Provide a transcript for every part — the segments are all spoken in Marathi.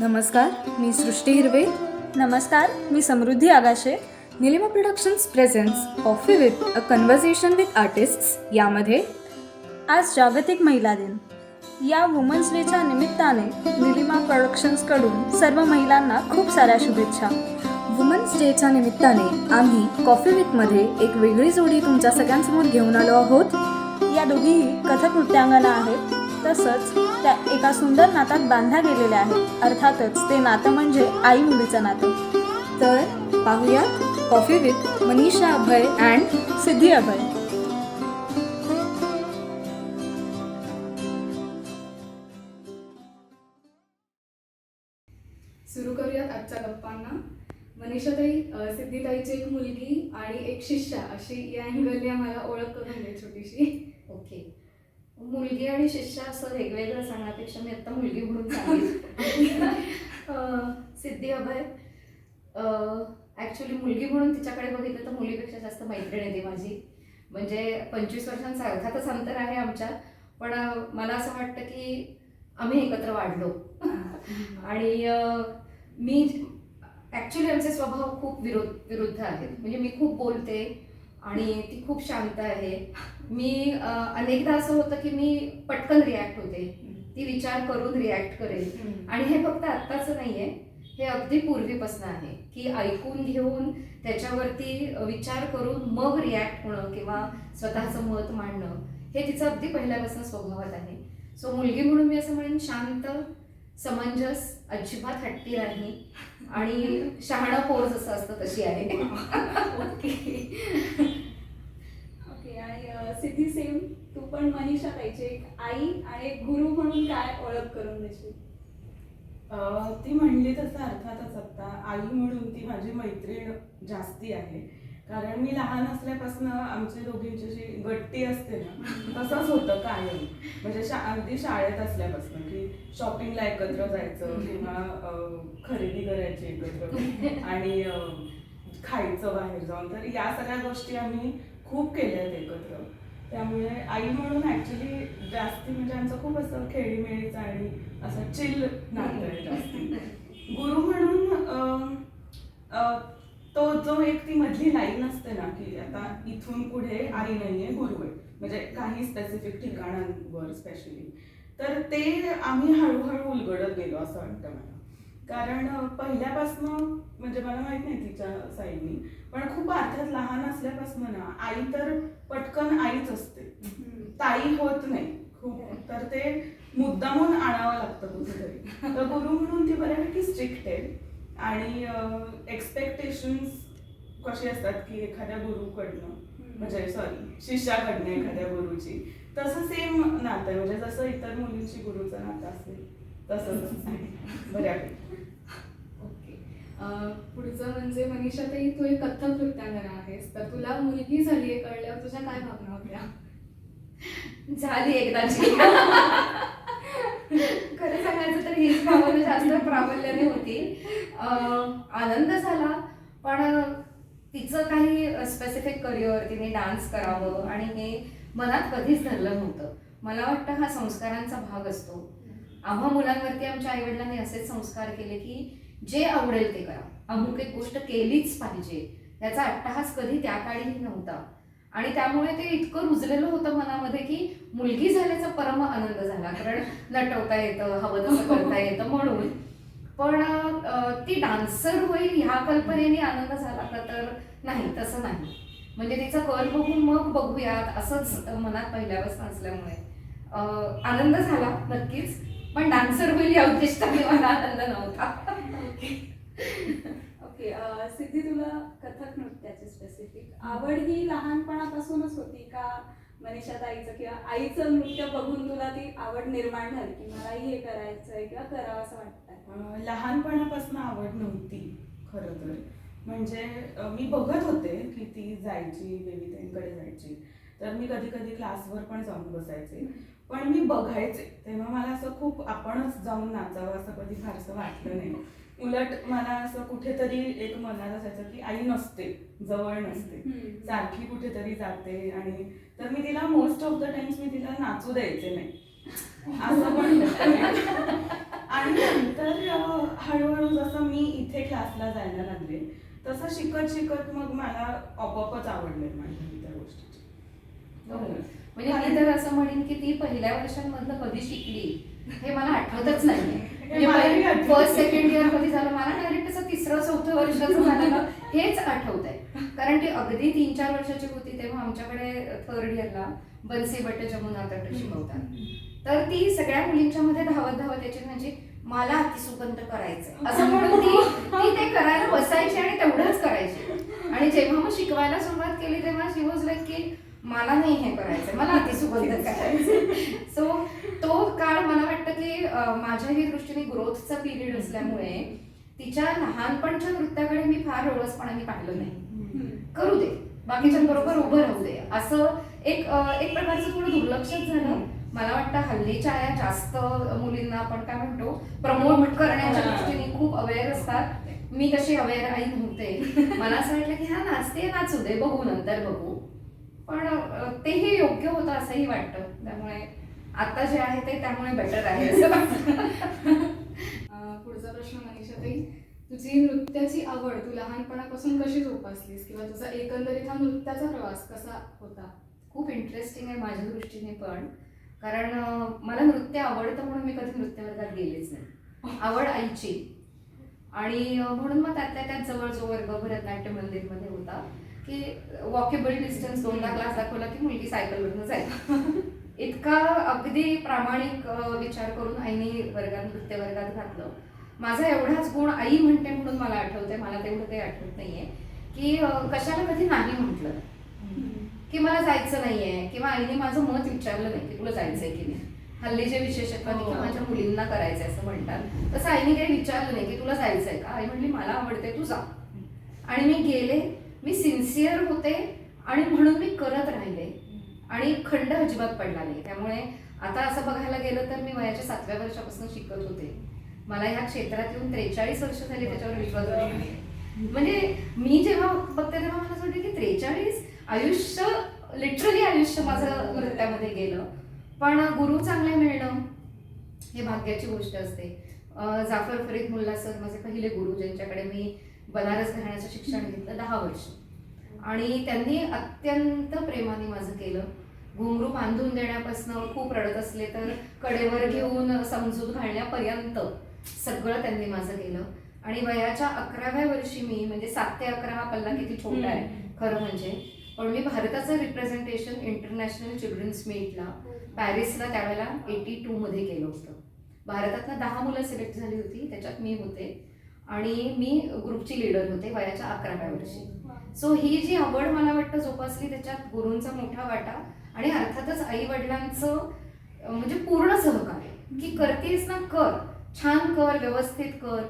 नमस्कार, मी सृष्टी हिरवे. नमस्कार, मी Samruddhi Aagashe. Nilima productions presents coffee with a conversation with artists यामध्ये आज जागतिक महिला दिन. या वुमन्स डेच्या निमित्ताने निलिमा प्रोडक्शन्सकडून सर्व महिलांना खूप साऱ्या शुभेच्छा. वुमन्स डेच्या निमित्ताने आम्ही कॉफी विथमध्ये एक वेगळी जोडी तुमच्या सगळ्यांसमोर घेऊन आलो आहोत. या दोघीही कथक नृत्यांगना आहेत. तसंच त्या एका सुंदर नातात बांधल्या गेलेल्या आहेत. अर्थातच ते नातं म्हणजे आई मुलीचं नातं. तर पाहूयात coffee with Manisha Abhay and Siddhi Abhay. सुरू करूयात आजच्या गप्पांना. मनीषाताई, सिद्धीताईची एक मुलगी आणि एक शिष्या अशी या अँगलने आम्हाला ओळख करून दे छोटीशी. ओके, मुलगी आणि शिष्य असं वेगवेगळं सांगण्यापेक्षा मी आत्ता मुलगी म्हणून सांगेन. सिद्धी अभय ॲक्च्युली मुलगी म्हणून तिच्याकडे बघितलं तर मुलीपेक्षा जास्त मैत्रीण आहे ती माझी. म्हणजे 25 वर्षांचा अर्थातच अंतर आहे आमच्यात, पण मला असं वाटतं की आम्ही एकत्र वाढलो. आणि मी ॲक्च्युली आमचे स्वभाव खूप विरुद्ध आहेत. म्हणजे मी खूप बोलते आणि ती खूप शांत आहे. मी अनेकदा असं होतं की मी पटकन रिॲक्ट होते, ती विचार करून रिॲक्ट करेल. आणि हे फक्त आत्ताचं नाही आहे, हे अगदी पूर्वीपासून आहे की ऐकून घेऊन त्याच्यावरती विचार करून मग रिॲक्ट होणं किंवा स्वतःचं मत मांडणं हे तिचं अगदी पहिल्यापासून स्वभावात आहे. सो मुलगी म्हणून मी असं म्हणेन शांत, समंजस, अजिबात हट्टी नाही आणि शहाणा पोर जसं असतं तशी आहे. ओके. आणि सिद्धी सेम, तू पण मनीषा ताईची एक आई आणि एक गुरु म्हणून काय ओळख करून देशील? ती म्हणली तसं अर्थातच आत्ता आई म्हणून ती माझी मैत्रीण जास्ती आहे. कारण मी लहान असल्यापासून आमच्या दोघींची जी गट्टी असते ना तसंच होतं कायम. म्हणजे अगदी शाळेत असल्यापासून की शॉपिंगला एकत्र जायचं किंवा खरेदी करायची एकत्र आणि खायचं बाहेर जाऊन. तर या सगळ्या गोष्टी आम्ही खूप केल्या आहेत एकत्र. त्यामुळे आई म्हणून ॲक्च्युली जास्ती म्हणजे आमचं खूप असं खेळीमेळीचं आणि असं चिल नातं आहे जास्ती. गुरु म्हणून तो जो एक ती मधली लाईन असते ना की आता इथून पुढे आई नाहीये, गुरु आहे. म्हणजे काही स्पेसिफिक ठिकाणांवर स्पेशली, तर ते आम्ही हळूहळू उलगडत गेलो असं वाटतं मला. कारण पहिल्यापासनं म्हणजे मला माहित नाही तिच्या साईडनी, पण खूप अर्थात लहान असल्यापासून ना आई तर पटकन आईच असते, ताई होत नाही खूप. तर ते मुद्दामून आणावं लागतं कुठेतरी. तर गुरु म्हणून ती बऱ्यापैकी स्ट्रिक्ट आहे. आणि एक्सपेक्टेशन्स कशी असतात की एखाद्या गुरुकडनं म्हणजे सॉरी शिष्याकडनं एखाद्या गुरुची, तसं सेम नातं आहे. म्हणजे जसं इतर मुलींची गुरुचं नातं असेल तसंच बऱ्यापैकी. ओके. पुढचं म्हणजे मनीषाताई, तू एक कथक नृत्यांगना आहेस, तर तुला मुलगी झाली आहे कळल्यावर तुझ्या काय भावना होत्या? झाली एकदाची. खरं सांगायचं तर हीच भावना जास्त प्राबल्याने होती. आनंद झाला, पण तिचं काही स्पेसिफिक करिअर, तिने डान्स करावं आणि हे मनात कधीच धरलं नव्हतं. मला वाटतं हा संस्कारांचा भाग असतो. आम्हा मुलांवरती आमच्या आईवडिलांनी असेच संस्कार केले की जे आवडेल ते करा, अमुक एक गोष्ट केलीच पाहिजे, त्याचा अट्टहास कधी त्या काळीही नव्हता. आणि त्यामुळे ते इतकं रुजलेलं होतं मनामध्ये की मुलगी झाल्याचा परम आनंद झाला. कारण नटवता येतं, हवं तसं करता येतं म्हणून. पण ती डान्सर होईल ह्या कल्पनेने आनंद झाला का तर नाही, तसं नाही. म्हणजे तिचा कल बघून मग बघूयात असंच मनात पहिल्यापासून असल्यामुळे आनंद झाला नक्कीच. पण डान्सर होईल या उद्दिष्टाने मला आनंद नव्हता. ओके. सिद्धी, तुला कथक नृत्याची स्पेसिफिक आवड ही लहानपणापासूनच होती का? मनीषा ताईचं किंवा आईचं नृत्य बघून तुला ती आवड निर्माण झाली की मलाही हे करायचं आहे किंवा करावं असं वाटतं? लहानपणापासून आवड नव्हती खरं तर. म्हणजे मी बघत होते की ती जायची, बेबीताईंकडे जायची, तर मी कधी कधी क्लासवर पण जाऊन बसायचे. पण मी बघायचे तेव्हा मला असं खूप आपणच जाऊन नाचावं असं कधी फारसं वाटलं नाही. उलट मला असं कुठेतरी एक मनात असायचं की आई नसते, जवळ नसते, सारखी कुठेतरी जाते. आणि तर मी तिला मोस्ट ऑफ द टाइम्स मी तिला नाचू द्यायचे नाही असं पण. आणि नंतर क्लासला जायला लागले तसं शिकत शिकत मग मला आपोआपच आवड निर्माण झाली त्या गोष्टीची. म्हणजे मी तर असं म्हणेन की ती पहिल्या वर्षांमधलं कधी शिकली हे मला आठवतच मलाही नाही. आठवत फर्स्ट सेकंड इयर कधी झालं मला डायरेक्ट असं 3-4 वर्षाचं झालेलं हेच आठवतंय. कारण ती अगदी 3-4 वर्षाची होती तेव्हा आमच्याकडे थर्ड इयरला बन्सी बट्टे जमुना तट शिकवतात. तर ती सगळ्या मुलींच्या मध्ये धावत धावत यायची म्हणजे मला अतिसुगंध करायचंय असं म्हणून ती ते करायला बसायची आणि तेवढंच करायची. आणि जेव्हा मग शिकवायला सुरुवात केली तेव्हा शी वॉज लाईक की मला नाही हे करायचंय, मला अतिसुगंध करायचं. सो तो काळ मला वाटतं की माझ्याही दृष्टीने ग्रोथचा पिरियड असल्यामुळे तिच्या लहानपणच्या नृत्याकडे मी फार डोळसपणाने पाहिलं नाही. करू दे, बाकीच्यांबरोबर उभं राहू दे असं एक प्रकारचं थोडं दुर्लक्षच झालं. मला वाटतं हल्लीच्या आया जास्त मुलींना आपण काय म्हणतो प्रमोट करण्याच्या दृष्टीने खूप अवेअर असतात. मी तशी अवेअर आई नव्हते. मला असं वाटलं की हा नाचते नाचू दे, बघू नंतर बघू. पण तेही योग्य होतं असंही वाटतं. त्यामुळे आता जे आहे ते त्यामुळे बेटर आहे असं वाटतं. पुढचा प्रश्न मनीषाताई, तुझी नृत्याची आवड तू लहानपणापासून कशी जोपासलीस किंवा तुझा एकंदरीत हा नृत्याचा प्रवास कसा होता? खूप इंटरेस्टिंग आहे माझ्या दृष्टीने पण. कारण मला नृत्य आवडतं म्हणून मी कधी नृत्य वर्गात गेलेच नाही. आवड आईची. आणि म्हणून मग त्यात जवळ जो वर्ग भरतनाट्य मंदिरमध्ये होता की वॉकेबल डिस्टन्स 2दा क्लास दाखवला की मुलगी सायकलवरनं जायची. इतका अगदी प्रामाणिक विचार करून आईने नृत्य वर्गात घातलं. माझा एवढाच गुण आई म्हणते म्हणून मला आठवते, मला तेवढं काही आठवत नाहीये की कशाला कधी नाही म्हटलं की मला जायचं नाहीये किंवा आईने माझं मत विचारलं नाही की तुला जायचंय की नाही. हल्ली जे विशेषत्वाने की माझ्या मुलींना करायचंय असं म्हणतात तसं आईने काही विचारलं नाही की तुला जायचंय का. आई म्हणली मला आवडते तू जा. आणि मी गेले, मी सिन्सिअर होते आणि म्हणून मी करत राहिले आणि खंड अजिबात पडला नाही. त्यामुळे आता असं बघायला गेलं तर मी वयाच्या 7व्या वर्षापासून शिकत होते. मला ह्या क्षेत्रात येऊन 43 वर्ष झाली, त्याच्यावर विश्वास बसत नाही. म्हणजे मी जेव्हा बघते तेव्हा मला असं वाटतं की 43 आयुष्य, लिटरली आयुष्य माझं नृत्यामध्ये गेलं. पण गुरु चांगले मिळणं हे भाग्याची गोष्ट असते. जाफर फरीद मुल्ला सर माझे पहिले गुरु, ज्यांच्याकडे मी बनारस घराण्याचं शिक्षण घेतलं 10 वर्ष. आणि त्यांनी अत्यंत प्रेमाने माझं केलं. घुंगरू बांधून देण्यापासून खूप रडत असले तर कडेवर घेऊन समजूत घालण्यापर्यंत सगळं त्यांनी माझं केलं. आणि वयाच्या 11व्या वर्षी मी, म्हणजे 7 ते 11 हा पल्ला किती छोटा आहे खरं म्हणजे, पण मी भारताचं रिप्रेझेंटेशन इंटरनॅशनल चिल्ड्रन्स मीटला पॅरिसला त्यावेळेला 82 मध्ये केलं होतं. भारतातनं 10 मुलं सिलेक्ट झाली होती, त्याच्यात मी होते आणि मी ग्रुपची लीडर होते वयाच्या 11व्या वर्षी. सो ही जी आवड मला वाटतं जोपासली त्याच्यात गुरूंचा मोठा वाटा आणि अर्थातच आई वडिलांचं म्हणजे पूर्ण सहकार्य की करतेस ना कर, छान कर, व्यवस्थित कर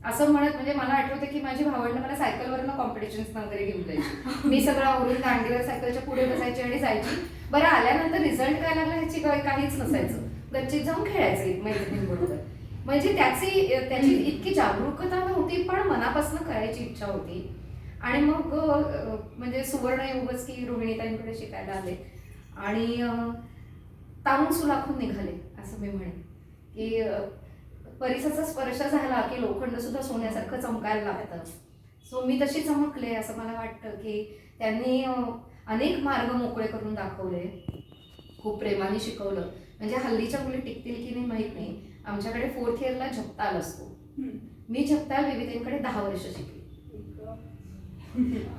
असं म्हणत. म्हणजे मला आठवतं की माझी भावंड मला सायकलवरनं कॉम्पिटिशन्स वगैरे घेऊन जायची. मी सगळं आवरून दांडीवर सायकलच्या पुढे बसायची आणि जायची. बरं आल्यानंतर रिझल्ट काय लागला ह्याची काहीच नसायचं, गच्चीत जाऊन खेळायचं मैत्रिणींबरोबर. म्हणजे त्याची इतकी जागरूकता नव्हती पण मनापासून करायची इच्छा होती. आणि मग म्हणजे सुवर्ण योगच की रोहिणीताईंकडे शिकायला आले आणि तारून सुलाखून निघाले असं मी म्हणेन की परिसाचा स्पर्श झाला की लोखंड सुद्धा सोन्यासारखं चमकायला लागतं. सो मी तशी चमकले असं मला वाटतं की त्यांनी अनेक मार्ग मोकळे करून दाखवले, खूप प्रेमाने शिकवलं. म्हणजे हल्लीच्या मुली टिकतील की नाही माहीत नाही. आमच्याकडे 4th इयरला झपताल असतो. मी झपताल विविधेंकडे 10 वर्ष शिकले.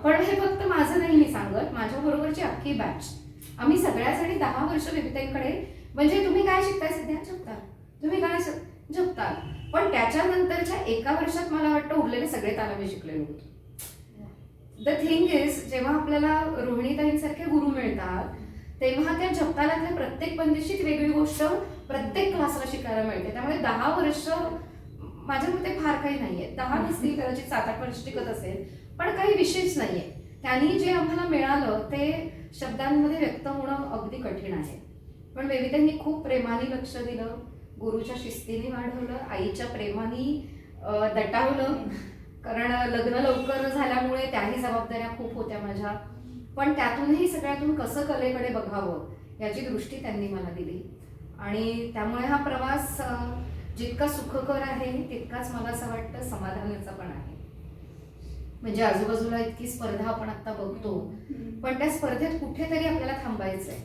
पण हे फक्त माझं नाही मी सांगत, माझ्या बरोबरची अख्खी बॅच आम्ही सगळ्याजणी 10 वर्ष विविधेंकडे. म्हणजे तुम्ही काय शिकताय सध्या? झपताल. तुम्ही काय झपताल. पण त्याच्यानंतरच्या 1 वर्षात मला वाटतं उरलेले सगळे ताल मी शिकलेलो होतो. द थिंग इज, जेव्हा आपल्याला रोहिणीताईंसारखे गुरु मिळतात तेव्हा त्या झपतालातल्या प्रत्येक बंदिशीत वेगळी गोष्ट प्रत्येक क्लासला शिकायला मिळते. त्यामुळे 10 वर्ष माझ्या मते फार काही नाहीये. 10 नसतील कदाचित 7-8 वर्ष टिकत असेल, पण काही विशेष नाहीये. त्यांनी जे आम्हाला मिळालं ते शब्दांमध्ये व्यक्त होणं अगदी कठीण आहे. पण वेवितांनी खूप प्रेमाने लक्ष दिलं, गुरुच्या शिस्तीने वाढवलं, आईच्या प्रेमाने दटावलं. कारण लग्न लवकर झाल्यामुळे त्याही जबाबदाऱ्या खूप होत्या माझ्या. पण त्यातूनही सगळ्यातून कसं कलेकडे बघावं याची दृष्टी त्यांनी मला दिली. आणि त्यामुळे हा प्रवास जितका सुखकर आहे तितकाच मला असं वाटतं समाधानाचा पण आहे. म्हणजे आजूबाजूला इतकी स्पर्धा आपण आता बघतो, पण त्या स्पर्धेत कुठेतरी आपल्याला थांबायचंय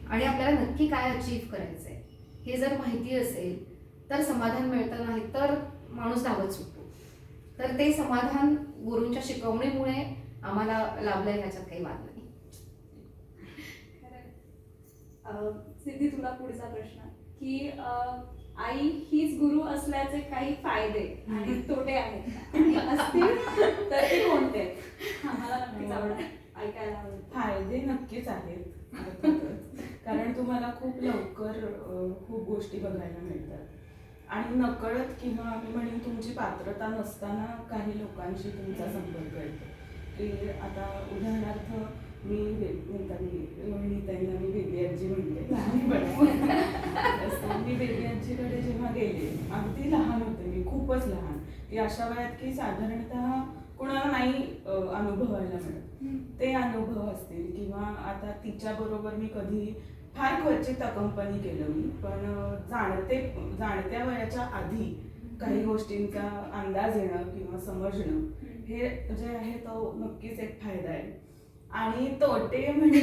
आणि आपल्याला नक्की काय अचीव्ह करायचंय हे जर माहिती असेल तर समाधान मिळतं, नाही तर माणूस धावत सुटतो. तर ते समाधान गुरूंच्या शिकवणीमुळे आम्हाला लाभलंय, ह्याच्यात काही वाद नाही. सिद्धी, तुला पुढचा प्रश्न की आई हीच गुरु असल्याचे काही फायदे आणि तोटे आहेत का? आणि असतील तर ते कोणते? आम्हाला नक्कीच ऐकायला आवडेल. फायदे नक्कीच आहेत अर्थातच. कारण तुम्हाला खूप लवकर खूप गोष्टी बघायला मिळतात आणि नकळत किंवा मी म्हणेन तुमची पात्रता नसताना काही लोकांशी तुमचा संपर्क येतो. की आता उदाहरणार्थ मी रोहिणीताईंना मी बेबी आजी म्हणते लहानपणी. मी बेबी आजीकडे जेव्हा गेले, अगदी लहान होते मी, खूपच लहान, की अशा वयात की साधारणतः कुणाला नाही अनुभवायला मिळत ते अनुभव असतील. किंवा आता तिच्याबरोबर मी कधी फार क्वचित अकंपनी केलं मी, पण जाणत्या वयाच्या आधी काही गोष्टींचा अंदाज येणं किंवा समजणं हे जे आहे तो नक्कीच एक फायदा आहे. आणि तोटे म्हणजे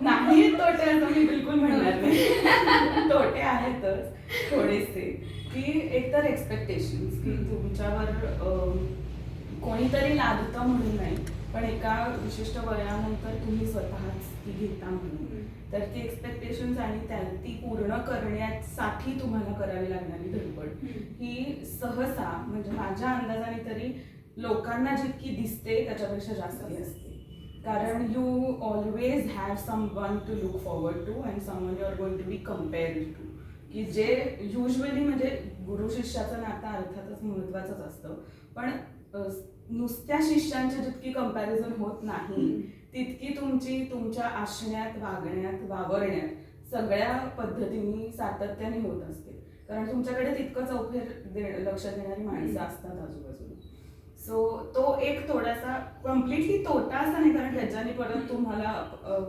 नाही, तोटे असं मी बिलकुल म्हणणार नाही. तोटे आहेतच थोडेसे, की एकतर एक्सपेक्टेशन्स की तुमच्यावर कोणीतरी लादतं म्हणून नाही, पण एका विशिष्ट वयानंतर तुम्ही स्वतःच ती घेता म्हणून, तर ती एक्सपेक्टेशन्स आणि ती पूर्ण करण्यासाठी तुम्हाला करावी लागणारी धडपड ही सहसा म्हणजे माझ्या अंदाजाने तरी लोकांना जितकी दिसते त्याच्यापेक्षा जास्ती असते. कारण you always have someone to look forward to and someone you are going to be compared to, की जे युजली म्हणजे गुरु शिष्याचं नातं अर्थातच महत्त्वाचंच असतं, पण नुसत्या शिष्यांच्या जितकी कंपॅरिझन होत नाही तितकी तुमच्या आशण्यात, वागण्यात, वावरण्यात सगळ्या पद्धतींनी सातत्याने होत असते. कारण तुमच्याकडे तितकं चौफेर लक्ष देणारी माणसं असतात आजूबाजूला. सो तो एक थोडासा कम्प्लिटली तोटा असा नाही, कारण त्याच्याने परत तुम्हाला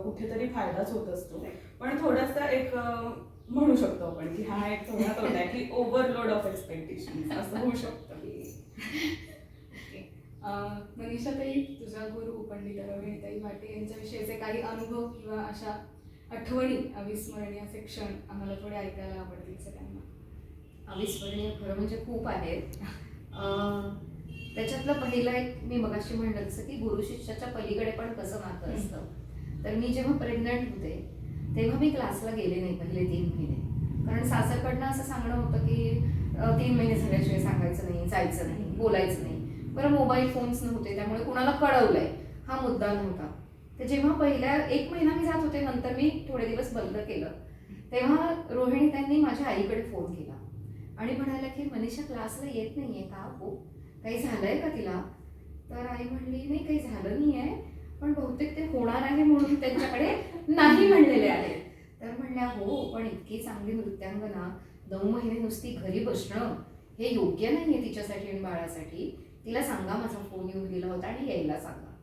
कुठेतरी फायदाच होत असतो, पण थोडासा एक म्हणू शकतो आपण की हा एक थोडा तोटा आहे की ओव्हरलोड ऑफ एक्सपेक्टेशन असं होऊ शकतं. मनीषाताई, तुझा गुरु पंडित रोहिणीताई भाटे यांच्याविषयीचे काही अनुभव किंवा अशा आठवणी, अविस्मरणीय असे क्षण आम्हाला थोडे ऐकायला आवडतील सगळ्यांना. अविस्मरणीय खरं म्हणजे खूप आहेत. त्याच्यातलं पहिलं एक मी मगाशी म्हणलं तसं की गुरु शिष्याच्या पलीकडे पण कसं नातं असतं. तर मी जेव्हा प्रेग्नंट होते तेव्हा मी क्लासला गेले नाही पहिले 3 महिने, कारण सासरकडनं असं सांगणं होतं की 3 महिने झाल्याशिवाय सांगायचं नाही, जायचं नाही, बोलायचं नाही. बरं, मोबाईल फोन्स नव्हते त्यामुळे कुणाला कळवलंय हा मुद्दा नव्हता. तर जेव्हा पहिल्या 1 महिना मी जात होते, नंतर मी थोडे दिवस बंद केलं, तेव्हा रोहिणी त्यांनी माझ्या आईकडे फोन केला आणि म्हणाला की मनीषा क्लासला येत नाहीये का हो, काही झालंय का तिला? तर आई म्हणली नाही, काही झालं नाही आहे, पण बहुतेक ते होणार आहे म्हणून त्यांच्याकडे नाही म्हणलेले आहे. तर म्हणल्या हो, पण इतकी चांगली नृत्यांगना 9 महिने नुसती घरी बसणं हे योग्य नाहीये तिच्यासाठी आणि बाळासाठी. तिला सांगा माझा फोन येऊन गेला होता आणि यायला सांगा.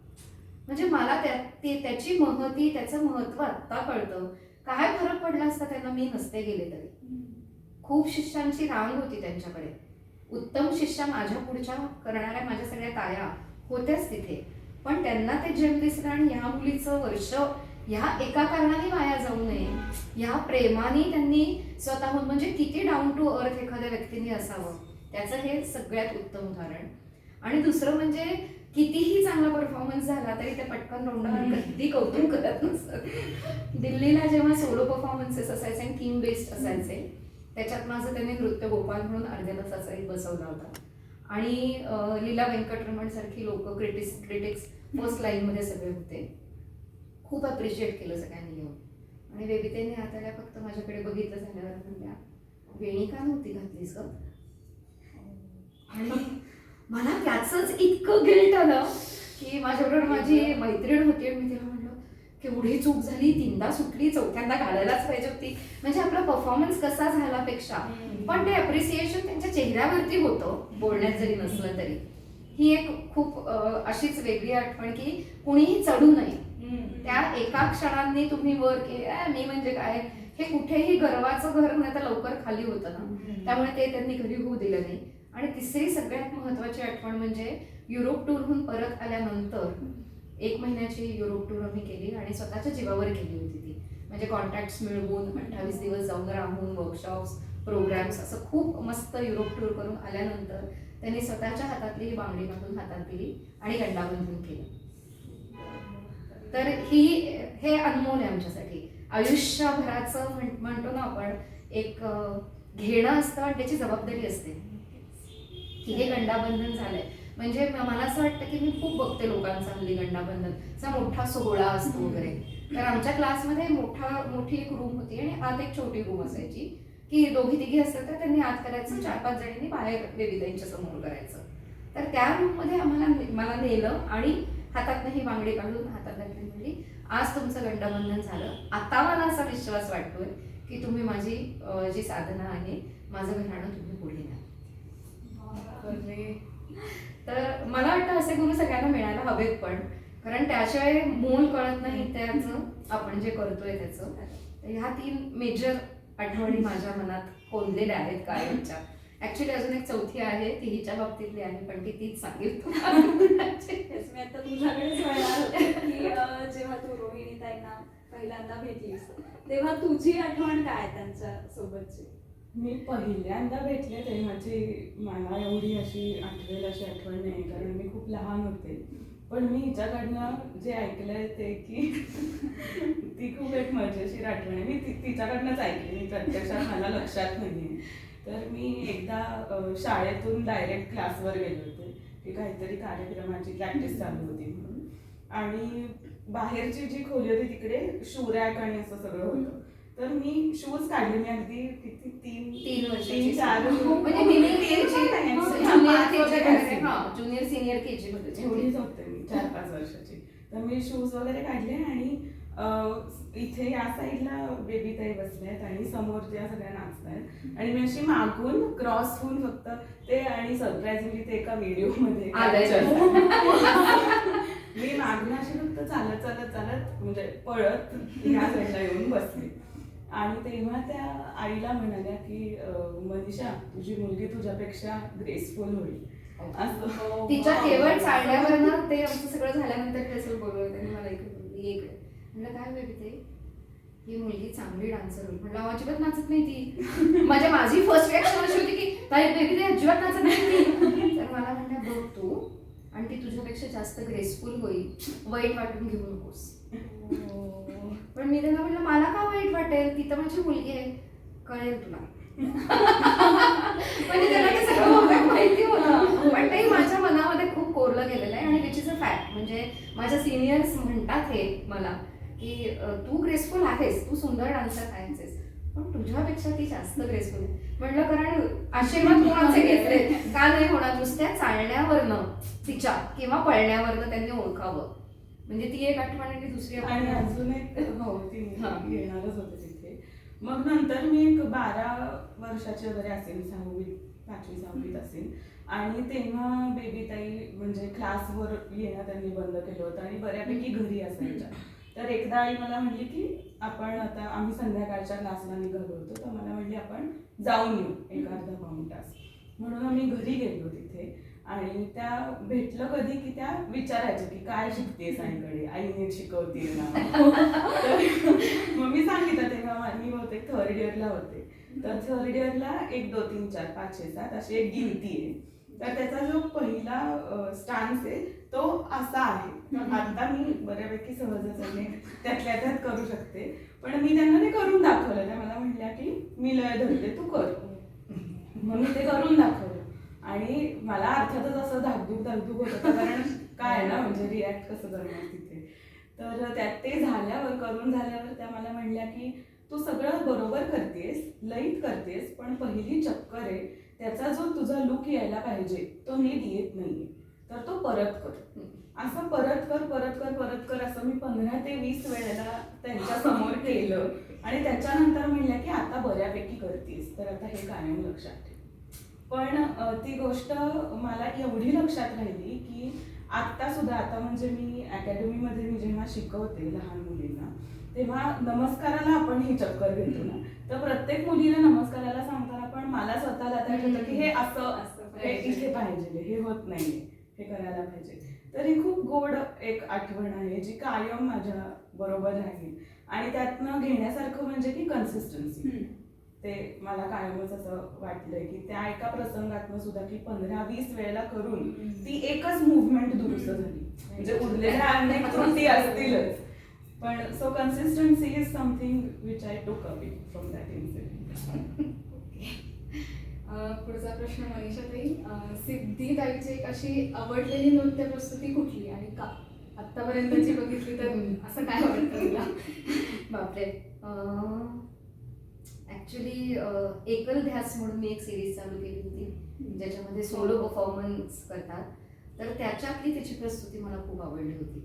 म्हणजे मला त्याची महती, त्याचं महत्त्व आत्ता कळतं. काय फरक पडला असता त्यांना मी नसते गेले तरी. खूप शिष्यांची रांग होती त्यांच्याकडे, उत्तम शिष्या माझ्या पुढच्या करणाऱ्या माझ्या सगळ्या ताया होत्याच तिथे, पण त्यांना ते जग दिसलं आणि ह्या मुलीचं वर्ष ह्या एका कारणाने वाया जाऊ नये, ह्या प्रेमाने त्यांनी स्वतःहून, म्हणजे किती डाऊन टू अर्थ एखाद्या व्यक्तीने असावं त्याचं हे सगळ्यात उत्तम उदाहरण. आणि दुसरं म्हणजे कितीही चांगला परफॉर्मन्स झाला तरी ते पटकन रोंडावर कधी कौतुक करत नसतं. दिल्लीला जेव्हा सोलो परफॉर्मन्सेस असायचे आणि थीम बेस्ड असायचे, त्याच्यात माझं त्यांनी नृत्य गोपाल म्हणून अर्ध्या तासाचा एक बसवला होता आणि लीला व्यंकटरमण सारखी लोक, क्रिटिक्स फर्स्ट लाईनमध्ये सगळे होते. खूप अप्रिशिएट केलं सगळ्यांनी येऊन. आणि बेबीताईंनी हाताला फक्त माझ्याकडे बघितलं झाल्यावर म्हणल्या वेणी का नव्हती घातलीस ग? आणि मला त्याचंच इतकं गिल्ट आलं की माझ्याबरोबर माझी मैत्रीण होती आणि मी तिला म्हणलं केवढी चूक झाली, 3दा सुटली, 4थ्यांदा घालायलाच पाहिजे होती. म्हणजे आपला परफॉर्मन्स कसा झाल्यापेक्षा पण ते अप्रिसिएशन त्यांच्या चेहऱ्यावरती होतं, बोलण्यात जरी नसलं तरी. ही एक खूप अशीच वेगळी आठवण की कुणीही चढू नये. त्या एका क्षणांनी तुम्ही वर की मी म्हणजे काय, हे कुठेही गर्वाचं घर नाही तर लवकर खाली होतं ना, त्यामुळे ते त्यांनी घरी होऊ दिलं नाही. आणि तिसरी सगळ्यात महत्त्वाची आठवण म्हणजे युरोप टूरहून परत आल्यानंतर 1 महिन्याची युरोप टूर आम्ही केली आणि स्वतःच्या जीवावर केली होती ती. म्हणजे कॉन्टॅक्ट्स मिळवून 28 दिवस जाऊन राहून वर्कशॉप्स प्रोग्राम्स असं खूप मस्त युरोप टूर करून आल्यानंतर त्यांनी स्वतःच्या हातातली ही बांगडी काढून हातात दिली आणि गंडाबंधन केलं. तर हे अनमोल आहे आमच्यासाठी. आयुष्यभराचं म्हणतो ना आपण एक घेणं असतं आणि त्याची जबाबदारी असते की हे गंडाबंधन झालंय. म्हणजे मला असं वाटतं की मी खूप बघते लोकांचा हल्ली गंडाबंधन असा मोठा सोहळा असतो वगैरे. तर आमच्या क्लासमध्ये मोठी एक रूम होती आणि आत एक छोटी रूम असायची की दोघी तिघी असतात तर त्यांनी आत करायचं, 4-5 जणींनी बाहेर बेबीताईंच्या समोर करायचं. तर त्या रूममध्ये मला नेलं आणि हातातनं ही बांगडी काढून हातात घातली. म्हणली आज तुमचं गंडाबंधन झालं. आता मला असा विश्वास वाटतोय की तुम्ही माझी जी साधना आहे माझं घराणं तुम्ही पुढे न्या. तर मला वाटतं असे गुरु सगळ्यांना मिळायला हवेत पण, कारण त्याशिवाय मूळ कळत नाही त्याचं आपण जे करतोय त्याचं. तर ह्या 3 मेजर आठवणी माझ्या मनात कोंदलेल्या आहेत कायमच्या. ऍक्च्युली अजून एक चौथी आहे ती हिच्या बाबतीतली आहे पण ती तीच सांगेल तुम्हाला. तेच मी आता तुझ्याकडेच वळणार होते की जेव्हा तू रोहिणी ताईंना पहिल्यांदा भेटलीस तेव्हा तुझी आठवण काय त्यांच्या सोबतची? मी पहिल्यांदा भेटले तेव्हाची मला एवढी अशी आठवेल अशी आठवण नाही, कारण मी खूप लहान होते. पण मी हिच्याकडनं जे ऐकलंय ते की ती खूप एक मजेशीर आठवण आहे. मी तिच्याकडनंच ऐकली, मी प्रत्यक्षात मला लक्षात नाहीये. तर मी एकदा शाळेतून डायरेक्ट क्लासवर गेले होते की काहीतरी कार्यक्रमाची प्रॅक्टिस चालू होती म्हणून. आणि बाहेरची जी खोली होती तिकडे शू रॅक आणि असं सगळं होतं. तर मी शूज काढले. मी अगदी किती 3-4 ज्युनियर सिनियर केजी मध्ये एवढीच होते मी, 4-5 वर्षाची. तर मी शूज वगैरे काढले आणि इथे या साईडला बेबीताई बसल्यात आणि समोर त्या सगळ्या नाचतायत आणि मी अशी मागून क्रॉस होऊन फक्त ते आणि सरप्राइझिंगली ते एका व्हिडिओमध्ये मी मागून अशी फक्त चालत चालत चालत म्हणजे पळत या साईडला येऊन बसले. आणि तेव्हा त्या आईला म्हणाल्या की मनीषा तुझी मुलगी तुझ्यापेक्षा ग्रेसफुल होईल असं. तिच्या केवळ चालण्यावरनं ते आमचं सगळं झाल्यानंतर कसं बोलवलं त्यांनी मला इकडे म्हणलं काय बेबी ते ही मुलगी चांगली डान्सर होईल. म्हणलं अजिबात नाचत नाही ती. माझी फर्स्ट रिॲक्शन अशी होती की ताई बेबी ते अजिबात नाचत नाही ती. तर मला म्हणलं बघ तू आणि ती तुझ्यापेक्षा जास्त ग्रेसफुल होईल, वाईट वाटून घेऊ नकोस. पण मी त्यांना म्हटलं मला का वाईट वाटेल, ती तर माझी मुलगी आहे, कळेल तुला. म्हणजे त्याला ते सगळं माहिती होतं पण ते माझ्या मनामध्ये खूप कोरलं गेलेलं आहे. आणि विच इज अ फॅक्ट. म्हणजे माझ्या सिनियर्स म्हणतात हे मला की तू ग्रेसफुल आहेस, तू सुंदर डान्सर आहेस, पण तुझ्यापेक्षा ती जास्त ग्रेसफुल आहे. म्हटलं कारण आशीर्वाद कोणाचे घेतले का नाही होणार, नुसत्या चालण्यावरनं तिच्या किंवा पळण्यावरनं त्यांनी ओळखावं. म्हणजे ती एक आठवण आणि दुसरी आणि अजून एक हो ती येणारच होते तिथे. मग नंतर मी एक 12 वर्षाची वगैरे असेल, 5वी-6वीत असेल. आणि तेव्हा बेबीताई म्हणजे क्लासवर येणं त्यांनी बंद केलं होतं आणि बऱ्यापैकी घरी असायच्या. तर एकदा आई मला म्हणली की आपण आता आम्ही संध्याकाळच्या क्लासला निघालो होतो तर मला म्हणली आपण जाऊन येऊ 1-अर्धा-पाऊण तास. म्हणून आम्ही घरी गेलो तिथे आणि त्या भेटलं कधी की त्या विचारायच्या की काय शिकतेस आईकडे, आई नीट शिकवते ना. मग मी सांगितलं तेव्हा मी बहुतेक 3rd इयरला होते. तर 3rd इयरला 1, 2, 3, 4, 5, 6, 7 अशी एक गिनती आहे. तर त्याचा जो पहिला स्टान्स आहे तो असा आहे. तर आता मी बऱ्यापैकी सहजपणे त्यातल्या त्यात करू शकते. पण मी त्यांना ते करून दाखवलं. त्या मला म्हटल्या की मी लय धरते तू कर. मग मी ते करून दाखवलं आणि मला अर्थातच असं धाकधूक होत होतं, कारण काय ना म्हणजे रिॲक्ट कसं करणार तिथे. तर त्यात ते करून झाल्यावर त्या मला म्हणल्या की तू सगळं बरोबर करतेस, लईत करतेस, पण पहिली चक्कर आहे त्याचा जो तुझा लुक यायला पाहिजे तो नीट येत नाहीये, तर तो परत कर. असं परत कर असं मी 15 ते 20 वेळेला त्यांच्या समोर केलं आणि त्याच्यानंतर म्हणल्या की आता बऱ्यापैकी करतेस, तर आता हे कायम लक्षात ठेव. पण ती गोष्ट मला एवढी लक्षात राहिली की आता म्हणजे मी अकॅडमीमध्ये मी जेव्हा शिकवते लहान मुलींना तेव्हा नमस्काराला आपण ही चक्कर घेतो ना, तर प्रत्येक मुलीला नमस्काराला सांगताना पण मला स्वतःला आठवतं की हे असं हे इथे पाहिजे, हे होत नाहीये, हे करायला पाहिजे. तर ही खूप गोड एक आठवण आहे जी कायम माझ्या बरोबर राहील. आणि त्यातनं घेण्यासारखं म्हणजे की कन्सिस्टन्सी. ते मला कायमच असं वाटलंय की त्या एका प्रसंगातनं सुद्धा की 15-20 वेळेला करून ती एकच मुवमेंट दुरुस्त झाली. म्हणजे उरलेल्या अनेक त्रुटी असतीलच, पण so consistency is something which I टूक अवे फ्रॉम दॅट इन्सिडेंट. पुढचा प्रश्न मनीषाताई, सिद्धी ताईची एक अशी आवडलेली नृत्य प्रस्तुती कुठली आणि का? आतापर्यंतची बघितली तर असं काय वाटतं तुला? बापरे. ॲक्च्युली एकल ध्यास म्हणून मी एक सिरीज चालू केली होती ज्याच्यामध्ये सोलो परफॉर्मन्स करतात. तर त्याच्यातली तिची प्रस्तुती मला खूप आवडली होती,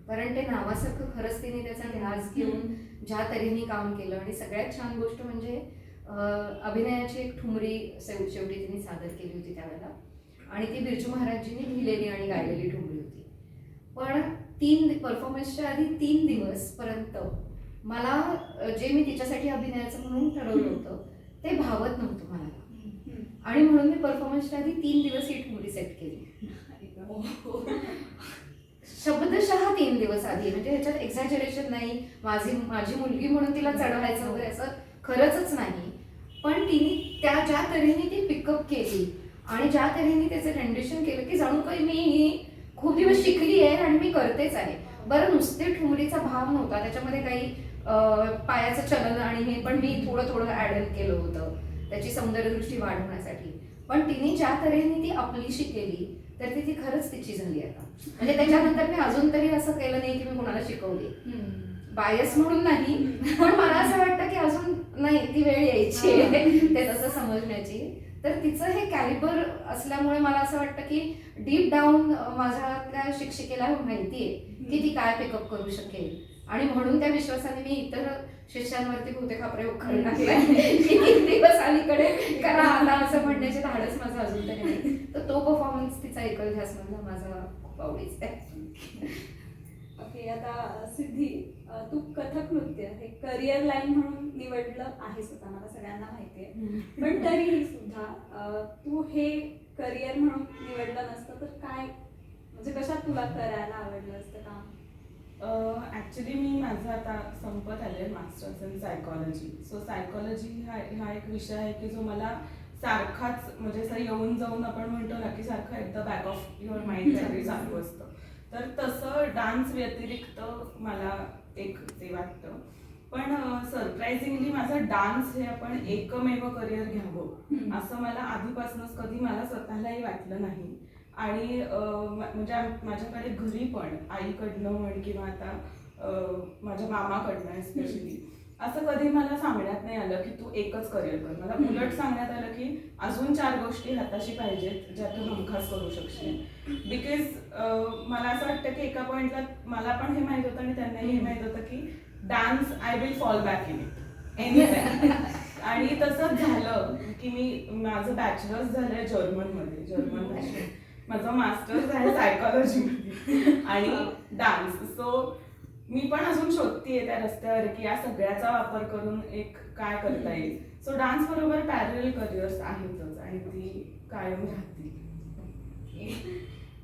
कारण ते नावासारखं खरंच तिने त्याचा ध्यास घेऊन ज्या तऱ्हेने काम केलं. आणि सगळ्यात छान गोष्ट म्हणजे अभिनयाची एक ठुमरी शेवटी तिने सादर केली होती त्यावेळेला, आणि ती बिरजू महाराजजींनी लिहिलेली आणि गायलेली ठुमरी होती. पण परफॉर्मन्सच्या आधी 3 दिवसपर्यंत मला जे मी तिच्यासाठी अभिनयाचं म्हणून ठरवलं होतं ते भावत नव्हतं मला, आणि म्हणून मी परफॉर्मन्सच्या आधी 3 दिवस ही ठुमरी सेट केली. शब्दशः 3 दिवस आधी. म्हणजे ह्याच्यात एक्झॅजरेशन नाही, माझी मुलगी म्हणून तिला चढवायचं वगैरे असं खरंच नाही. पण तिने ज्या तऱ्हेने ती पिकअप केली आणि ज्या तऱ्हेने त्याचं रेंडिशन केलं की जणू काही मी खूप दिवस शिकली आहे आणि मी करतेच आहे. बरं, नुसते ठुमरीचा भाव नव्हता त्याच्यामध्ये, काही पायाचं चलन आणि हे पण मी थोडं ॲड केलं होतं त्याची सौंदर्यदृष्टी वाढवण्यासाठी. पण तिने ज्या तऱ्हेने ती आपलीशी केली तर ती खरंच तिची झाली आता. म्हणजे त्याच्यानंतर मी अजून तरी असं केलं नाही की मी कोणाला शिकवली, बायस म्हणून नाही, पण मला असं वाटतं की अजून नाही, ती वेळ यायची ते तसं समजण्याची. तर तिचं हे कॅलिबर असल्यामुळे मला असं वाटतं की डीप डाऊन माझ्या त्या शिक्षिकेला माहिती आहे की ती काय पिकअप करू शकेल, आणि म्हणून त्या विश्वासाने मी इतर शिष्यांवरती बहुतेक हा प्रयोग करू लागलाय की 3 दिवस अलीकडे करा आता असं म्हणण्याचे धाडस माझं अजून तरी नाही. तर तो परफॉर्मन्स तिचा एकल ध्यास मधला माझा खूप आवडीचा आहे. ओके, आता सिद्धी, तू कथक नृत्य हे करिअर लाईन म्हणून निवडलं आहेस आता, मला सगळ्यांना माहिती आहे. पण तरीही सुद्धा तू हे करिअर म्हणून निवडलं नसतं तर काय, म्हणजे कशात तुला करायला आवडलं असतं काम? ॲक्च्युली मी माझं आता संपत आले masters in psychology. So psychology हा एक विषय आहे की जो मला सारखाच म्हणजे असं येऊन जाऊन आपण म्हणतो ना की सारखं at the back of your mind काहीतरी चालू असतं. तर तसं डान्स व्यतिरिक्त मला एक ते वाटतं. पण सरप्रायझिंगली माझं डान्स हे आपण एकमेव करिअर घ्यावं असं मला आधीपासूनच कधी मला स्वतःलाही वाटलं नाही. आणि म्हणजे माझ्याकडे घरी पण आईकडनं म्हण किंवा आता माझ्या मामाकडनं एस्पेशली असं कधी मला सांगण्यात नाही आलं की तू एकच करिअर कर. मला उलट सांगण्यात आलं की अजून 4 गोष्टी हाताशी पाहिजेत ज्या तू हमखास करू शकशील. बिकॉज मला असं वाटतं की एका पॉइंटला मला पण हे माहित होतं आणि त्यांनाही हे माहित होतं की dance I will fall back in it any. आणि तसंच झालं की माझं बॅचलर्स झालंय जर्मनमध्ये, जर्मन भाषेत, माझं मास्टर्स आहे सायकॉलॉजीमध्ये आणि डान्स. सो मी पण अजून शोधतीये त्या रस्त्यावर की या सगळ्याचा वापर करून एक काय करता येईल. सो डान्स बरोबर पॅरल करिअर्स आहेतच आणि ती कायम राहतील.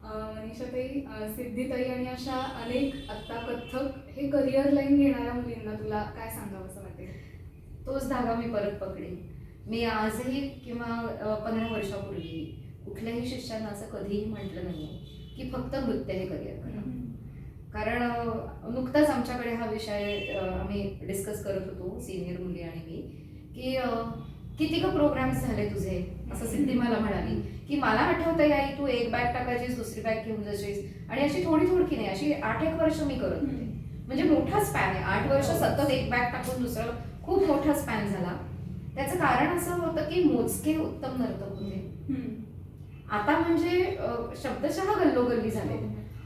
मनीषाताई, सिद्धीताई आणि अशा अनेक आत्ता कथ्थक हे करिअर लाईन घेणाऱ्या मुलींना तुला काय सांगावं असं वाटेल? तोच धागा मी परत पकडेन. मी आजही किंवा 15 वर्षापूर्वी कुठल्याही शिष्यांना असं कधीही म्हटलं नाही की फक्त नृत्य हे करिअर करा. कारण नुकताच आमच्याकडे हा विषय आम्ही डिस्कस करत होतो, सिनियर मुली आणि मी, की किती का प्रोग्राम्स झाले तुझे, असं सिद्धी मला म्हणाली की मला आठवतंय आई तू एक बॅग टाकायचीस, दुसरी बॅग घेऊन जायचीस, आणि अशी थोडी नाही, अशी 8-1 वर्ष मी करत होते. म्हणजे मोठा स्पॅन आहे, 8 वर्ष सतत एक बॅग टाकून दुसरं, खूप मोठा स्पॅन झाला. त्याचं कारण असं होतं की मोजके उत्तम नर्तक होते. आता म्हणजे शब्दशः गल्लोगल्ली झाले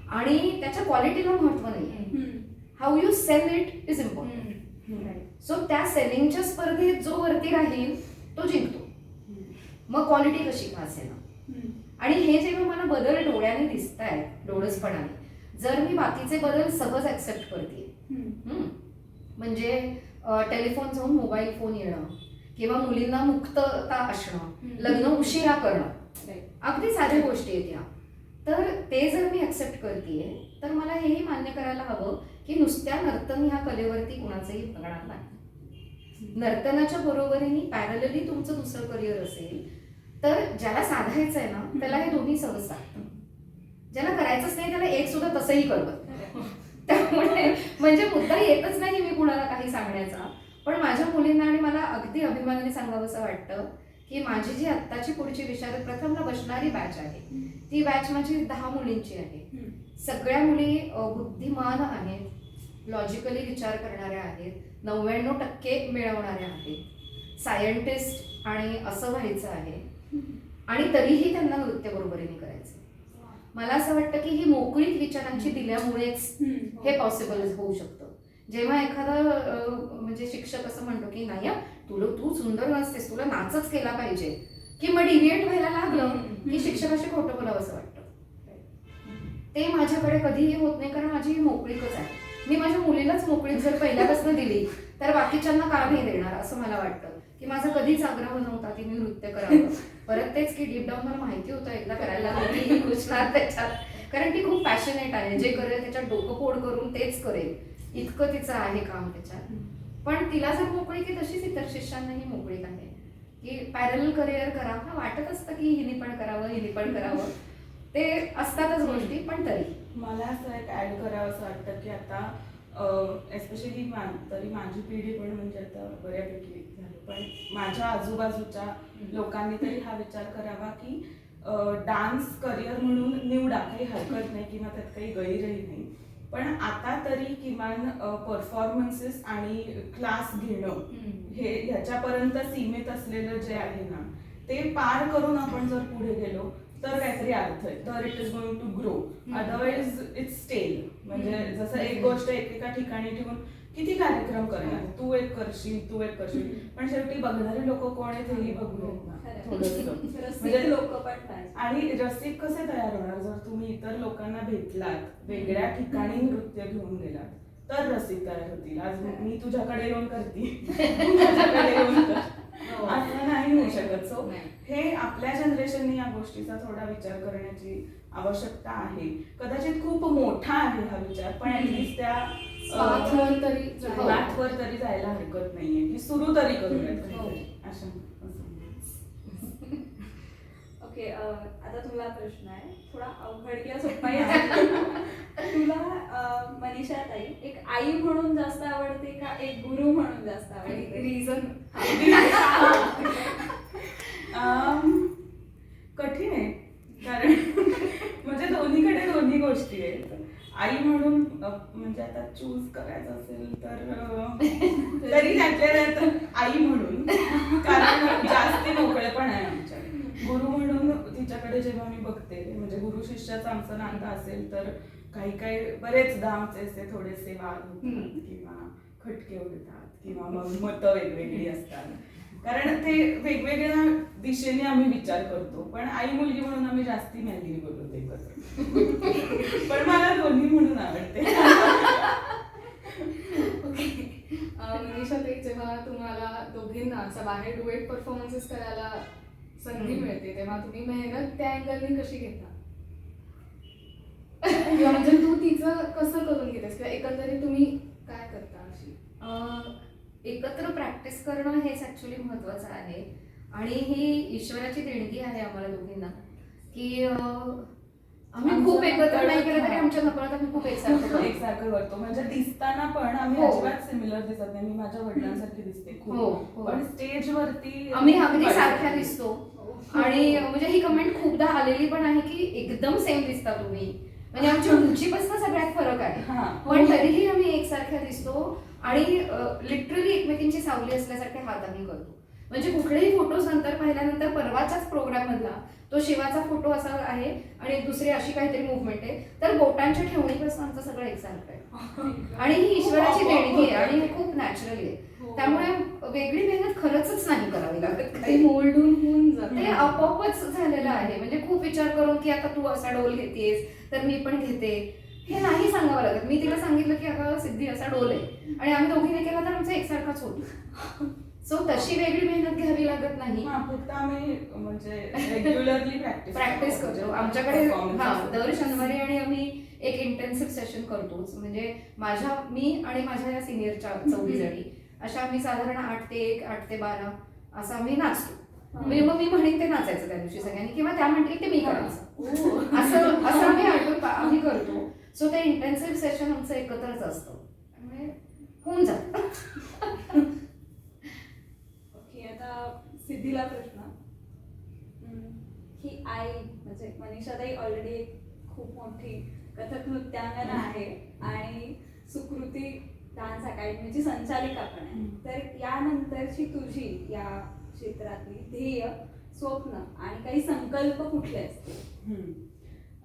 आणि त्याच्या क्वालिटीला महत्व नाही. How you sell it is important. So त्या सेलिंगच्या स्पर्धेत जो वरती राहील तो जिंकतो. मग क्वालिटी कशी का असेना. आणि हे जेव्हा मला बदल डोळ्याने दिसत आहेत, डोळसपणाने, जर मी बाकीचे बदल सहज ऍक्सेप्ट करते, म्हणजे टेलिफोन जाऊन मोबाईल फोन येणं किंवा मुलींना मुक्तता असणं, लग्न उशिरा करणं, अगदी साध्या गोष्टी आहेत या. तर ते जर मी ऍक्सेप्ट करतेय तर मला हेही मान्य करायला हवं की नुसत्या नर्तन ह्या कलेवरती कुणाचंही बघणार नाही. नर्तनाच्या बरोबरीने पॅरलली तुमचं दुसरं करिअर असेल तर ज्याला साधायचं आहे ना त्याला हे दोन्ही सहज लागतं. ज्याला करायचंच नाही त्याला एक सुद्धा तसंही करत. त्यामुळे म्हणजे मुद्दा येतच नाही मी कुणाला काही सांगण्याचा. पण माझ्या मुलींना आणि मला अगदी अभिमानाने सांगावंसं वाटतं की माझी जी आत्ताची पुढची विशारद प्रथमला बसणारी बॅच आहे ती बॅच माझी 10 मुलींची आहे. सगळ्या मुली बुद्धिमान आहेत, लॉजिकली विचार करणाऱ्या आहेत, 99% मिळवणाऱ्या आहेत, सायंटिस्ट आणि असं व्हायचं आहे आणि तरीही त्यांना नृत्य बरोबरीने करायचं. मला असं वाटतं की ही मोकळीक विचारांची दिल्यामुळेच हे पॉसिबल होऊ शकतं. जेव्हा एखादा म्हणजे शिक्षक असं म्हणतो की नाही तू सुंदर नसतेस, तुला नाचच केला पाहिजे, की मग डिव्हिएट व्हायला लागलं की शिक्षकाशी खोटं बोलावं असं वाटतं. ते माझ्याकडे कधीही होत नाही कारण माझी ही मोकळीकच आहे. मी माझ्या मुलीलाच मोकळीक जर पहिल्यापासून दिली तर बाकीच्यांना का नाही देणार असं मला वाटतं. की माझा कधीच आग्रह नव्हता की मी नृत्य करावं. परत तेच की डीप डाऊन मला माहिती होतं एकदा करायला लागली घुसणार त्याच्यात, कारण ती खूप पॅशनेट आहे. जे करेल त्याच्यात डोकं फोड करून तेच करेल इतकं तिचं आहे काम त्याच्यात. पण तिला जर मोकळीक आहे तशीच इतर शिष्यांनाही मोकळीक आहे की पॅरल करिअर करा. हा वाटत असतं की हिने पण करावं हिने पण करावं, ते असतातच गोष्टी. पण तरी मला असं एक ऍड करावं असं वाटतं की आता एस्पेशली तरी माझी पिढी पण म्हणजे आता बऱ्यापैकी झाली, पण माझ्या आजूबाजूच्या लोकांनी तरी हा विचार करावा की डान्स करिअर म्हणून निवडा, काही हरकत नाही किंवा त्यात काही गैरही नाही. पण आता तरी किमान परफॉर्मन्सेस आणि क्लास घेणं हे ह्याच्यापर्यंत सीमित असलेलं जे आहे ना ते पार करून आपण जर पुढे गेलो तर काहीतरी अर्थ आहे, तर it is going to grow. Otherwise it's stale. म्हणजे जसं एक गोष्ट एकेका ठिकाणी ठेवून किती कार्यक्रम करणार, तू एक करशील पण शेवटी बघणारे लोक कोण आहेत हेही बघूयात ना थोडंसं. म्हणजे लोक पण पाहिजे. आणि रसिक कसे तयार होणार जर तुम्ही इतर लोकांना भेटलात, वेगळ्या ठिकाणी नृत्य घेऊन गेलात तर रसिक तयार होतील. आज मी तुझ्याकडे येऊन करते तू माझ्याकडे येऊन कर असं नाही होऊ शकत. सो हे आपल्या जनरेशननी या गोष्टीचा थोडा विचार करण्याची आवश्यकता आहे. कदाचित खूप मोठा आहे हा विचार, पण ऍटलीस्ट त्या पाथवर तरी जायला हरकत नाहीये की सुरू तरी करूयात अशा. ओके, आता तुला प्रश्न आहे थोडा अवघड किंवा सोपाही तुला मनीषा ताई एक आई म्हणून जास्त आवडते का एक गुरु म्हणून जास्त आवडते? रिझन कठीण आहे कारण म्हणजे दोन्हीकडे दोन्ही गोष्टी आहेत. आई म्हणून म्हणजे आता चूज करायचं असेल तर तरी त्यातल्या आई म्हणून, कारण जास्ती मोकळेपण आहे आमच्या. गुरु म्हणून तिच्याकडे जेव्हा मी बघते म्हणजे गुरु शिष्याचं आमचं नातं असेल तर काही बरेचदा आमचे असे थोडेसे वाद होतात किंवा खटके उडतात किंवा मग मतं वेगवेगळी असतात, कारण ते वेगवेगळ्या दिशेने आम्ही विचार करतो. पण आई मुलगी म्हणून आम्ही जास्ती मॅगी बोलतो एकत्र. पण मला दोन्ही म्हणून आवडते. मनीषा ताई, जेव्हा तुम्हाला दोघींना असं बाहेर डुएट परफॉर्मन्सेस करायला संधी मिळते तेव्हा तुम्ही मेहनत त्या अँगलनी कशी घेता? किंवा म्हणजे तू तिचं कसं करून घेतेस किंवा एकंदरीत तुम्ही काय करता अशी? एकत्र प्रॅक्टिस करणं हेच ऍक्च्युली महत्वाचं आहे आणि ही ईश्वराची देणगी आहे आम्हाला दोघींना की आम्ही खूप एकत्र नाही केलं तरी आमच्या नकळत आम्ही खूप एकसारखं करतो. म्हणजे दिसताना पण आम्ही अजिबात सिमिलर दिसत नाही. मी माझ्या वडिलांसारखी दिसते खूप, पण स्टेज वरती आम्ही अगदी सारख्या दिसतो. आणि म्हणजे ही कमेंट खूपदा आलेली पण आहे की एकदम सेम दिसता तुम्ही, म्हणजे आमच्या उंचीपासून सगळ्यात फरक आहे पण तरीही आम्ही एकसारख्या दिसतो आणि लिटरली एकमेकींची सावली असल्यासारखे हात आम्ही करतो. म्हणजे कुठलेही फोटोज नंतर पाहिल्यानंतर परवाच्याच प्रोग्राम मधला तो शिवाचा फोटो असा आहे आणि दुसरी अशी काहीतरी मुवमेंट आहे तर बोटांच्या ठेवणीपासून आमचं सगळं एकसारखं आहे आणि ही ईश्वराची देणगी आहे आणि खूप नॅचरली आहे. त्यामुळे वेगळी मेहनत खरंच नाही करावी लागत, ते मोल्डून होऊन जाते, ते आपोआपच झालेलं आहे. म्हणजे खूप विचार करून की आता तू असा डोल घेतेस तर मी पण घेते हे नाही सांगावं लागत. मी तिला सांगितलं की अगं सिद्धी असा डोल आहे आणि आम्ही दोघीने केला तर आमचा एकसारखाच होतो. सो तशी वेगळी मेहनत घ्यावी लागत नाही. हा, फक्त आम्ही म्हणजे रेग्युलरली प्रॅक्टिस करतो आमच्याकडे. हा, दर शनिवारी आणि आम्ही एक इंटेन्सिव्ह सेशन करतोच. म्हणजे मी आणि माझ्या या सिनियरच्या 4 जणी अशा आम्ही साधारण 8 ते 1, 8 ते 12 असं आम्ही नाचतो. म्हणजे मग मी म्हणेन ते नाचायचं त्या दिवशी सगळ्यांनी, किंवा त्या म्हणतील ते मी करायचं, असं आम्ही करतो. सो ते इंटेन्सिव्ह सेशन आमचं एकत्रच असतं, त्यामुळे होऊन जातं. ओके, आता सिद्धीला प्रश्न की आई म्हणजे मनीषाताई ऑलरेडी एक खूप मोठी कथक नृत्यांगना आहे आणि सुकृती डान्स अकॅडमीची संचालिका पण आहे. तर यानंतरची तुझी या क्षेत्रातली ध्येय, स्वप्न आणि काही संकल्प कुठले असतील?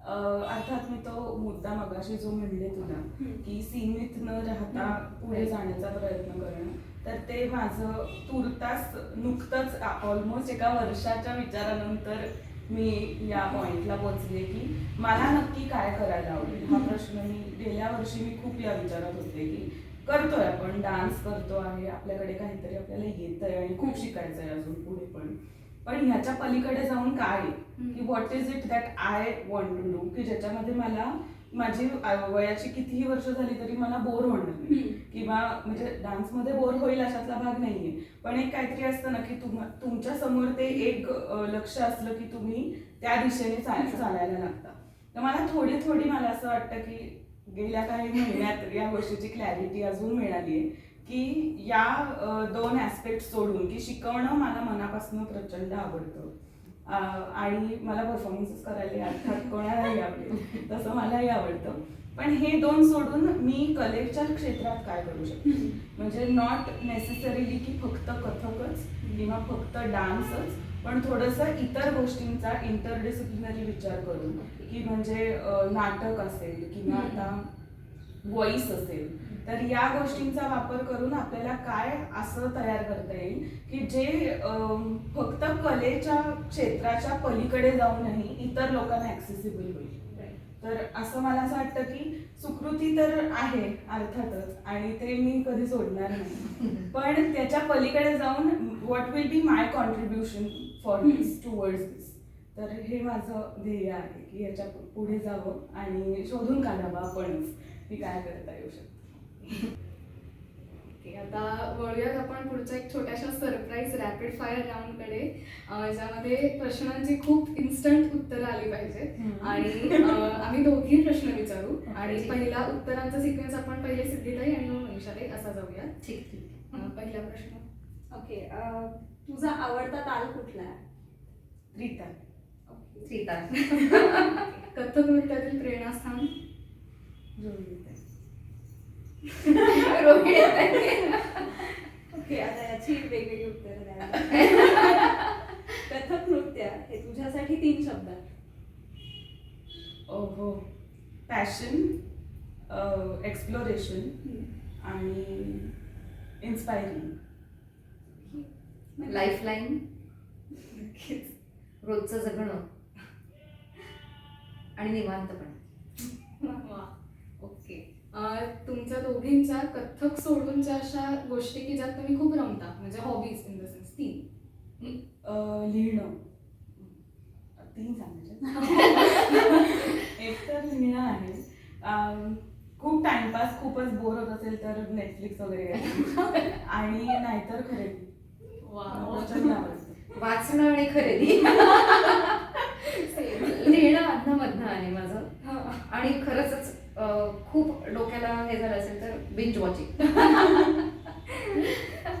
अर्थात मी तो मुद्दा मगाशी जो म्हणले तुला की सीमित न राहता पुढे जाण्याचा प्रयत्न करणं, तर ते माझं तुर्तास नुकतंच ऑलमोस्ट एका वर्षाच्या विचारानंतर मी या पॉइंटला पोहोचले की मला नक्की काय करायला आवडेल. हा प्रश्न गेल्या वर्षी मी खूप या विचारात होते की करतोय आपण डान्स करतो आहे, आपल्याकडे काहीतरी आपल्याला येतंय आणि खूप शिकायचं आहे अजून पुढे पण ह्याच्या पलीकडे जाऊन काय की what is it that I want to do, की ज्याच्यामध्ये मला माझी वयाची कितीही वर्ष झाली तरी मला बोर होणार नाही, किंवा म्हणजे डान्समध्ये बोर होईल अशातला भाग नाहीये, पण एक काहीतरी असतं ना की तुमच्या समोर ते एक लक्ष असलं की तुम्ही त्या दिशेने चालायला लागता. तर मला थोडी मला असं वाटतं की गेल्या काही महिन्यात या गोष्टीची क्लॅरिटी अजून मिळाली आहे की या 2 ऍस्पेक्ट सोडून की शिकवणं मला मनापासून प्रचंड आवडतं आणि मला परफॉर्मन्सेस करायला अर्थात कोणालाही आवडेल तसं मलाही आवडतं, पण हे 2 सोडून मी कलेच्या क्षेत्रात काय करू शकते. म्हणजे नॉट नेसेसरीली की फक्त कथकच किंवा फक्त डान्सच, पण थोडंसं इतर गोष्टींचा इंटरडिसिप्लिनरी विचार करून की म्हणजे नाटक असेल किंवा आता व्हॉइस असेल, तर या गोष्टींचा वापर करून आपल्याला काय असं तयार करता येईल की जे फक्त कलेच्या क्षेत्राच्या पलीकडे जाऊनही इतर लोकांना ऍक्सेसिबल होईल. तर असं मला असं वाटतं की सुकृती तर आहे अर्थातच आणि ते मी कधी सोडणार नाही, पण त्याच्या पलीकडे जाऊन what will be my contribution for this towards this. तर हे माझं ध्येय आहे की याच्या पुढे जावं आणि शोधून काढावं आपणच की काय करता येऊ शकतं. ओके, आता वळूयात आपण पुढच्या एक छोट्याशा सरप्राईज रॅपिड फायर राऊंडकडे, ज्यामध्ये प्रश्नांची खूप इन्स्टंट उत्तरं आली पाहिजेत आणि आम्ही 2 प्रश्न विचारू आणि पहिला उत्तरांचा सिक्वेन्स आपण पहिले सिद्धीताई आणि मग मनीषाताई असा जाऊया. ठीक. पहिला प्रश्न. ओके, तुझा आवडता ताल कुठला आहे? त्रिताल. कथक नृत्यातील प्रेरणास्थान? ओके, आता याची वेगवेगळी उत्तरं द्यायला. कथक नृत्य हे तुझ्यासाठी 3 शब्द आहेत. हो, पॅशन, एक्सप्लोरेशन आणि इन्स्पायरिंग. लाईफलाईन, रोजचं जगणं आणि निवांतपणा. ओके, तुमच्या दोघींच्या कथ्थक सोडूनच्या अशा गोष्टी की ज्यात तुम्ही खूप रमता, म्हणजे हॉबीज इन द सेन्स 3. लिहिणं. 3 सांगायचे. एक तर लिहिणं आहे. खूप टाइमपास, खूपच बोर होत असेल तर नेटफ्लिक्स वगैरे आणि नाहीतर खरेदी. प्रचंड आवडतं. वाचणं आणि खरेदी. लिहिणं अधनं आहे माझं, आणि खरंच खूप डोक्याला हे झालं असेल तर बिंज वॉचिंग.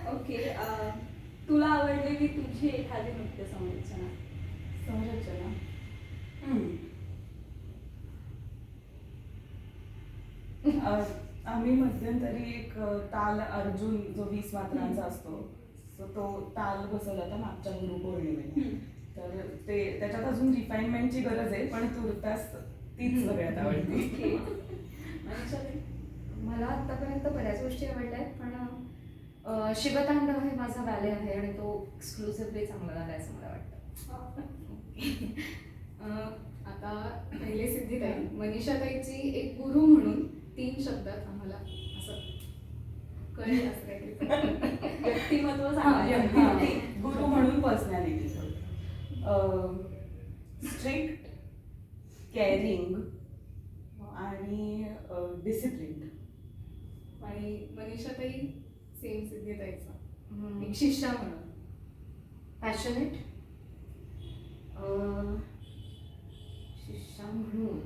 ओके, तुला आवडलेली तुझी एखादी नृत्य संरचना? आम्ही मध्यंतरी एक ताल अर्जुन जो 20 मात्रांचा असतो तो ताल बसवला होता मागच्या गुरुपौर्णिमेला. तर ते त्याच्यात अजून रिफाईनमेंटची गरज आहे, पण तुर्तास तीच सगळ्यात आवडते. मला आतापर्यंत बऱ्याच गोष्टी आवडल्या आहेत, पण शिवतांडव हे माझा बॅले आहे आणि तो एक्सक्लुसिव्हली चांगला झाला असं मला वाटतं. आता पहिले सिद्धीताई, मनीषाताईची एक गुरु म्हणून 3 शब्दात आम्हाला असं कळेल असं काहीतरी. व्यक्तिमत्व हा, सांगायचं. हा, गुरु म्हणून पर्सनॅलिटी स्ट्रिक्ट, केअरिंग आणि डिसिप्लिन. आणि मनीषाताई सेम सिद्धीताईचा एक शिष्या म्हणून. पॅशनेट, शिष्या म्हणून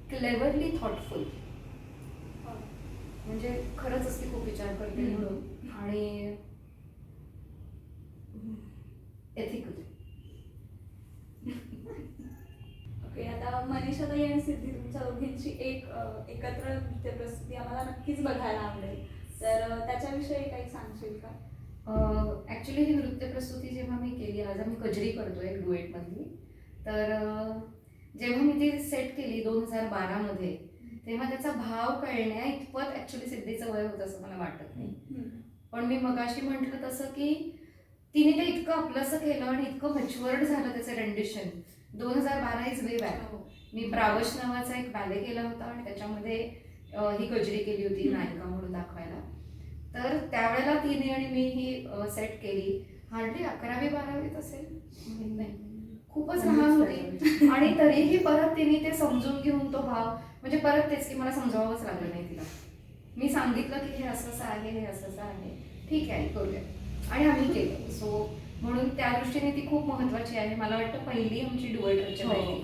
क्लेवरली थॉटफुल, म्हणजे खरंच असती खूप विचार करते म्हणून, आणि एथिकल. ओके, आता मनीषाताई आणि सिद्धी तुमच्या दोघींची एक एकत्र नृत्य प्रस्तुती आम्हाला नक्कीच बघायला आवडेल. तर त्याच्याविषयी काही सांगशील का? ॲक्च्युली ही नृत्य प्रस्तुती जेव्हा मी केली, आज आम्ही कजरी करतोय डुएटमधली, तर जेव्हा मी ती सेट केली 2012मध्ये, तेव्हा त्याचा भाव कळण्या इतपत ॲक्च्युली सिद्धीचं वय होतं असं मला वाटत नाही. पण मी मगाशी म्हटलं तसं की तिने ते इतकं आपलंसं केलं आणि इतकं मॅच्युअर्ड झालं त्याचं रेंडिशन. 2012 is way back. मी प्रावश नावाचा एक बॅले केला होता आणि त्याच्यामध्ये ही कजरी केली होती नायिका म्हणून दाखवायला. तर त्यावेळेला तिने आणि मी ही सेट केली. हार्डली 11वी-12वीत असेल, नाही, खूपच लहान होती. आणि तरीही परत तिने ते समजून घेऊन तो भाव, म्हणजे परत तेच की मला समजावंच लागलं नाही तिला. मी सांगितलं की हे असं आहे, हे असं आहे, ठीक आहे करूया, आणि आम्ही केलं. सो म्हणून त्या दृष्टीने ती खूप महत्त्वाची आहे. मला वाटतं पहिली आमची डुएट रचना आहे ती.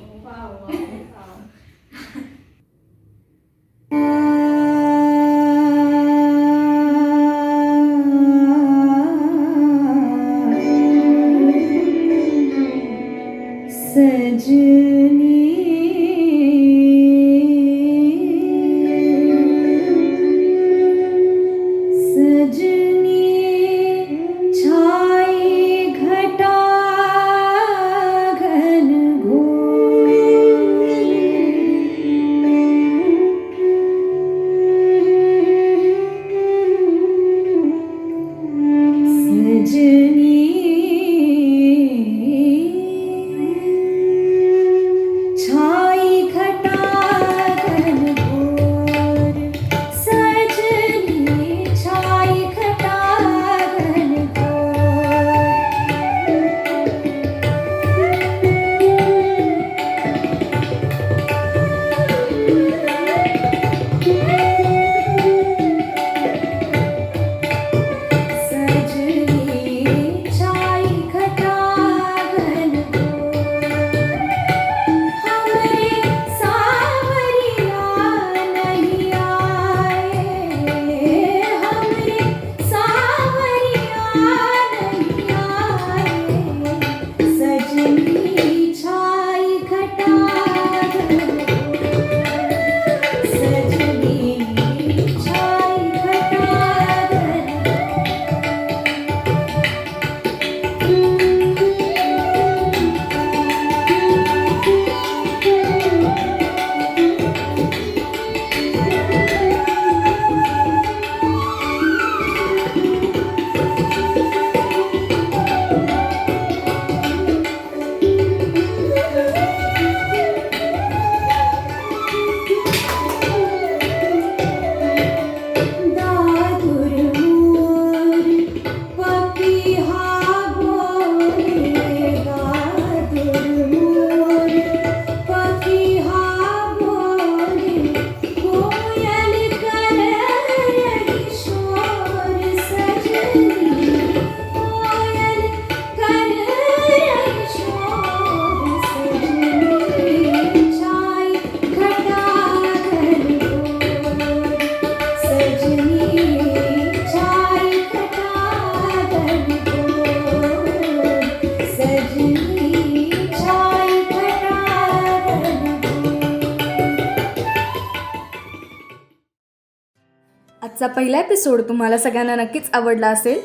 आजचा पहिला एपिसोड तुम्हाला सगळ्यांना नक्कीच आवडला असेल.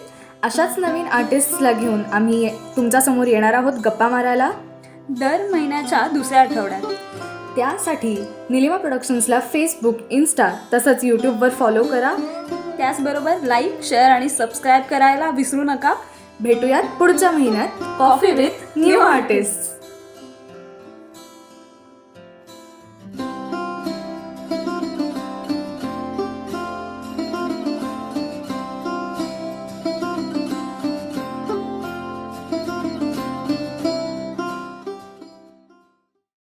अशाच नवीन आर्टिस्टला घेऊन आम्ही तुमच्यासमोर येणार आहोत गप्पा मारायला दर महिन्याच्या दुसऱ्या आठवड्यात. त्यासाठी निलिमा प्रोडक्शन्सला फेसबुक, इन्स्टा तसंच यूट्यूबवर फॉलो करा. त्याचबरोबर लाईक, शेअर आणि सबस्क्राईब करायला विसरू नका. भेटूयात पुढच्या महिन्यात कॉफी विथ न्यू आर्टिस्ट.